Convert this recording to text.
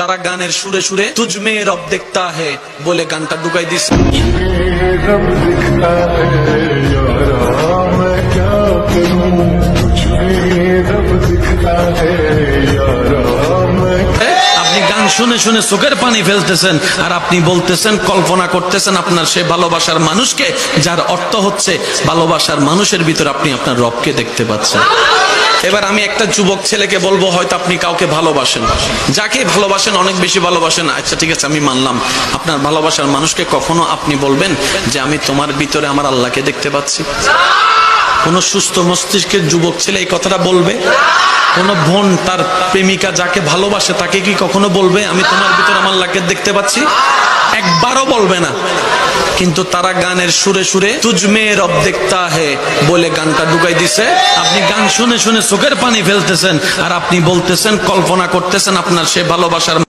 তারা গানের সুরে সুরে তুঝ মে রব দেখতা হে বলে গানটা ঢুকাই দিছে। रब दिखता है यारा मैं क्या करूं तुझमें रब दिखता है यारा मैं আপনি গান শুনে শুনে চোখের পানি ফেলতেছেন আর আপনি বলতেছেন, কল্পনা করতেছেন আপনার সে ভালোবাসার মানুষকে, যার অর্থ হচ্ছে ভালোবাসার মানুষের ভিতর আপনি আপনার রবকে দেখতে পাচ্ছেন। এবার আমি একটা যুবক ছেলেকে বলবো, হয়তো আপনি কাউকে ভালোবাসেন, যাকে ভালোবাসেন অনেক বেশি ভালোবাসেন, আচ্ছা ঠিক আছে আমি মানলাম, আপনার ভালোবাসার মানুষকে কখনো আপনি বলবেন যে আমি তোমার ভিতরে আমার আল্লাহকে দেখতে পাচ্ছি? কোন সুস্থ মস্তিষ্কের যুবক ছেলে এই কথাটা বলবে? কোন বোন তার প্রেমিকা যাকে ভালোবাসে তাকে কি কখনো বলবে আমি তোমার ভিতরে আমার আল্লাহকে দেখতে পাচ্ছি? একবারও বলবে না। কিন্তু তারা গানের সুরে সুরে তুঝ মে রব দেখতা হে বলে গানটা ঢুকাই দিছে। আপনি গান শুনে শুনে চোখের পানি ফেলতেছেন আর আপনি বলতেছেন, কল্পনা করতেছেন আপনার সে ভালোবাসার